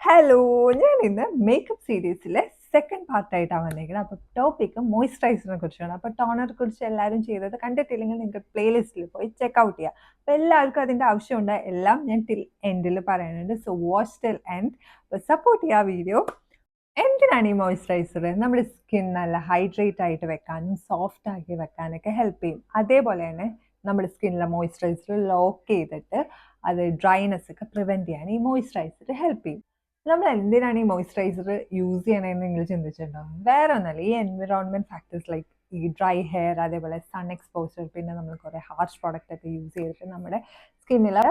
Hello, ഞാൻ ഇന്ന് makeup സീരീസിലെ സെക്കൻഡ് പാർട്ടായിട്ടാണ് വന്നിരിക്കുന്നത്. അപ്പോൾ ടോപ്പിക്ക് മോയ്സ്ചറൈസറിനെ കുറിച്ചാണ്. അപ്പോൾ ടോണറെ കുറിച്ച് എല്ലാവരും ചെയ്തത് കണ്ടിട്ടില്ലെങ്കിൽ നിങ്ങൾക്ക് പ്ലേലിസ്റ്റിൽ പോയി ചെക്കൗട്ട് ചെയ്യാം. അപ്പോൾ എല്ലാവർക്കും അതിൻ്റെ ആവശ്യമുണ്ട്. എല്ലാം ഞാൻ ടിൽ എൻഡിൽ പറയുന്നുണ്ട്. So watch till end. അപ്പോൾ സപ്പോർട്ട് ചെയ്യുക വീഡിയോ. എന്തിനാണ് ഈ മോയ്സ്ചറൈസർ? നമ്മുടെ സ്കിൻ നല്ല ഹൈഡ്രേറ്റ് ആയിട്ട് വെക്കാനും സോഫ്റ്റ് ആക്കി വെക്കാനൊക്കെ ഹെൽപ്പ് ചെയ്യും. അതേപോലെ തന്നെ നമ്മുടെ സ്കിന്നിലെ മോയ്സ്ചറൈസർ ലോക്ക് ചെയ്തിട്ട് അത് ഡ്രൈനെസ് ഒക്കെ പ്രിവെൻറ്റ് ചെയ്യാൻ ഈ മോയ്സ്ചറൈസർ ഹെൽപ്പ് ചെയ്യും. നമ്മൾ എന്തിനാണ് ഈ മോയ്സ്ചറൈസർ യൂസ് ചെയ്യണമെന്ന് നിങ്ങൾ ചിന്തിച്ചിട്ടുണ്ടാവും. വേറെ ഒന്നല്ല, ഈ എൻവിറോൺമെൻറ്റ് ഫാക്ടേഴ്സ് ലൈക്ക് ഈ ഡ്രൈ ഹെയർ, അതേപോലെ സൺ എക്സ്പോഷർ, പിന്നെ നമ്മൾ കുറേ ഹാർഷ് പ്രോഡക്റ്റ് ഒക്കെ യൂസ് ചെയ്തിട്ട് നമ്മുടെ സ്കിന്നിലെ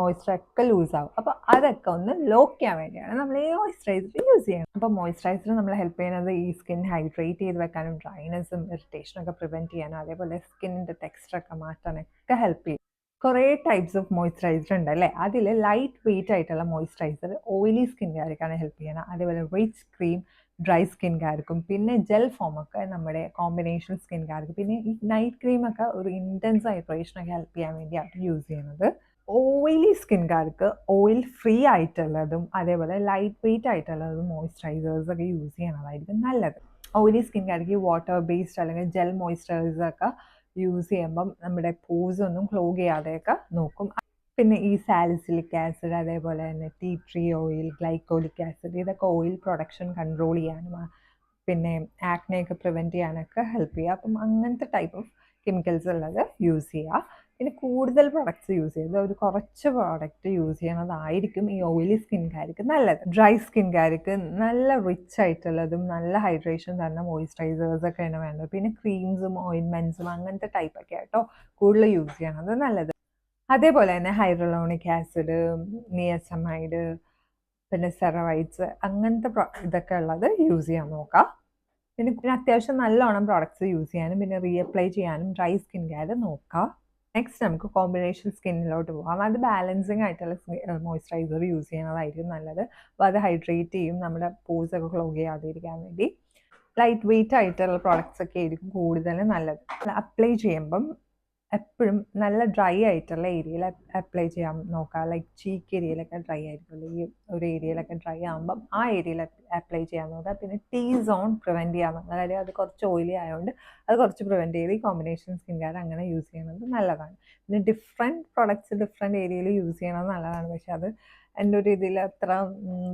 മോയ്സ്ചറൊക്കെ ലൂസ് ആവും. അപ്പോൾ അതൊക്കെ ഒന്ന് ലോക്ക് ചെയ്യാൻ വേണ്ടിയാണ് നമ്മൾ ഈ മോയ്സ്ചറൈസർ യൂസ് ചെയ്യുന്നത്. അപ്പോൾ മോയ്സ്ചറൈസർ നമ്മളെ ഹെൽപ്പ് ചെയ്യുന്നത് ഈ സ്കിൻ ഹൈഡ്രേറ്റ് ചെയ്ത് വെക്കാനും ഡ്രൈനെസ്സും ഇറിറ്റേഷനും ഒക്കെ പ്രിവെൻറ്റ് ചെയ്യാനും അതേപോലെ സ്കിന്നിൻ്റെ ടെക്സ്ചറൊക്കെ മാറ്റാനൊക്കെ ഹെൽപ്പ് ചെയ്യും. കുറേ ടൈപ്സ് ഓഫ് മോയ്സ്ചറൈസർ ഉണ്ട് അല്ലേ? അതിൽ ലൈറ്റ് വെയിറ്റ് ആയിട്ടുള്ള മോയ്സ്ചറൈസർ ഓയിലി സ്കിൻകാർക്കാണ് ഹെൽപ്പ് ചെയ്യണം. അതേപോലെ റിച്ച് ക്രീം ഡ്രൈ സ്കിൻകാർക്കും, പിന്നെ ജെൽ ഫോമൊക്കെ നമ്മുടെ കോമ്പിനേഷൻ സ്കിൻകാർക്ക്, പിന്നെ ഈ നൈറ്റ് ക്രീമൊക്കെ ഒരു ഇൻറ്റൻസ് ഹൈഡ്രേഷനൊക്കെ ഹെൽപ്പ് ചെയ്യാൻ വേണ്ടിയാണ് യൂസ് ചെയ്യുന്നത്. ഓയിലി സ്കിൻകാർക്ക് ഓയിൽ ഫ്രീ ആയിട്ടുള്ളതും അതേപോലെ ലൈറ്റ് വെയിറ്റ് ആയിട്ടുള്ളതും മോയ്സ്ചറൈസേഴ്സ് ഒക്കെ യൂസ് ചെയ്യണതായിരിക്കും നല്ലത്. ഓയിലി സ്കിൻകാർക്ക് വാട്ടർ ബേസ്ഡ് അല്ലെങ്കിൽ ജെൽ മോയ്സ്ചറൈസറൊക്കെ യൂസ് ചെയ്യുമ്പം നമ്മുടെ പോസ് ഒന്നും ക്ലോഗ് ചെയ്യാതെയൊക്കെ നോക്കും. പിന്നെ ഈ സാലിസിലിക് ആസിഡ്, അതേപോലെ തന്നെ tea tree oil, glycolic acid, ഇതൊക്കെ ഓയിൽ പ്രൊഡക്ഷൻ കൺട്രോൾ ചെയ്യാനും പിന്നെ ആക്നെയൊക്കെ പ്രിവെൻറ്റ് ചെയ്യാനൊക്കെ ഹെൽപ്പ് ചെയ്യുക. അപ്പം അങ്ങനത്തെ ടൈപ്പ് ഓഫ് കെമിക്കൽസ് ഉള്ളത് യൂസ് ചെയ്യുക. പിന്നെ കൂടുതൽ പ്രൊഡക്ട്സ് യൂസ് ചെയ്ത് ഒരു കുറച്ച് പ്രോഡക്റ്റ് യൂസ് ചെയ്യണതായിരിക്കും ഈ ഓയിലി സ്കിൻകാർക്ക് നല്ലത്. ഡ്രൈ സ്കിൻകാർക്ക് നല്ല റിച്ച് ആയിട്ടുള്ളതും നല്ല ഹൈഡ്രേഷൻ തരുന്ന മോയ്സ്ചറൈസേഴ്സൊക്കെയാണ് വേണ്ടത്. പിന്നെ ക്രീംസും ഓയിൻമെൻറ്റ്സും അങ്ങനത്തെ ടൈപ്പൊക്കെ ആയിട്ടോ കൂടുതൽ യൂസ് ചെയ്യണത് നല്ലത്. അതേപോലെ തന്നെ ഹൈഡ്രലോണിക് ആസിഡ്, നിയസമൈഡ്, പിന്നെ സെറവൈറ്റ്സ് അങ്ങനത്തെ ഇതൊക്കെ ഉള്ളത് യൂസ് ചെയ്യാൻ നോക്കാം. പിന്നെ അത്യാവശ്യം നല്ലോണം പ്രോഡക്ട്സ് യൂസ് ചെയ്യാനും പിന്നെ റീഅപ്ലൈ ചെയ്യാനും ഡ്രൈ സ്കിൻകാർ നോക്കാം. നെക്സ്റ്റ് നമുക്ക് കോമ്പിനേഷൻ സ്കിന്നിലോട്ട് പോകാം. അത് ബാലൻസിങ് ആയിട്ടുള്ള മോയ്സ്ചറൈസർ യൂസ് ചെയ്യുന്നതായിരിക്കും നല്ലത്. അപ്പോൾ അത് ഹൈഡ്രേറ്റ് ചെയ്യും, നമ്മുടെ പോസൊക്കെ ക്ലോഗ് ചെയ്യാതിരിക്കാൻ വേണ്ടി. ലൈറ്റ് വെയിറ്റ് ആയിട്ടുള്ള പ്രോഡക്ട്സ് ഒക്കെ ആയിരിക്കും കൂടുതൽ നല്ലത്. അപ്ലൈ ചെയ്യുമ്പം എപ്പോഴും നല്ല ഡ്രൈ ആയിട്ടുള്ള ഏരിയയിൽ അപ്ലൈ ചെയ്യാൻ നോക്കുക. ലൈക്ക് ചീക്ക് ഏരിയയിലൊക്കെ ഡ്രൈ ആയിരിക്കുമല്ലോ, ഈ ഒരു ഏരിയയിലൊക്കെ ഡ്രൈ ആകുമ്പം ആ ഏരിയയിൽ അപ്ലൈ ചെയ്യാൻ നോക്കുക. പിന്നെ ടീ സോൺ പ്രിവെൻറ്റ് ചെയ്യാൻ നോക്കുക. കാര്യം അത് കുറച്ച് ഓയിലി ആയതുകൊണ്ട് അത് കുറച്ച് പ്രിവെൻറ്റ് ചെയ്ത് ഈ കോമ്പിനേഷൻ സ്കിൻകാർ അങ്ങനെ യൂസ് ചെയ്യുന്നത് നല്ലതാണ്. പിന്നെ ഡിഫറെൻറ്റ് പ്രൊഡക്ട്സ് ഡിഫറെൻറ്റ് ഏരിയയിൽ യൂസ് ചെയ്യണത് നല്ലതാണ്. പക്ഷെ അത് എൻ്റെ ഒരു ഇതിൽ അത്ര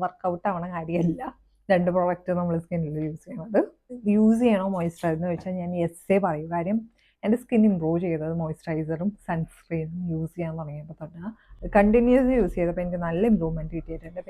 വർക്കൗട്ട് ആവണ കാര്യമല്ല. രണ്ട് പ്രോഡക്റ്റ് നമ്മൾ സ്കിന്നിൽ യൂസ് ചെയ്യണോ മോയ്സ്ചറൈസർ എന്ന് വെച്ചാൽ ഞാൻ യെസ്സേ പറയും. കാര്യം എൻ്റെ സ്കിൻ ഇമ്പ്രൂവ് ചെയ്തത് മോയ്സ്ചറൈസറും സൺസ്ക്രീനും യൂസ് ചെയ്യാൻ തുടങ്ങിയപ്പോൾ തൊട്ടാണ്. കണ്ടിന്യൂസ് യൂസ് ചെയ്തപ്പോൾ എനിക്ക് നല്ല ഇമ്പ്രൂവ്മെൻറ്റ് കിട്ടിയിട്ടുണ്ട്.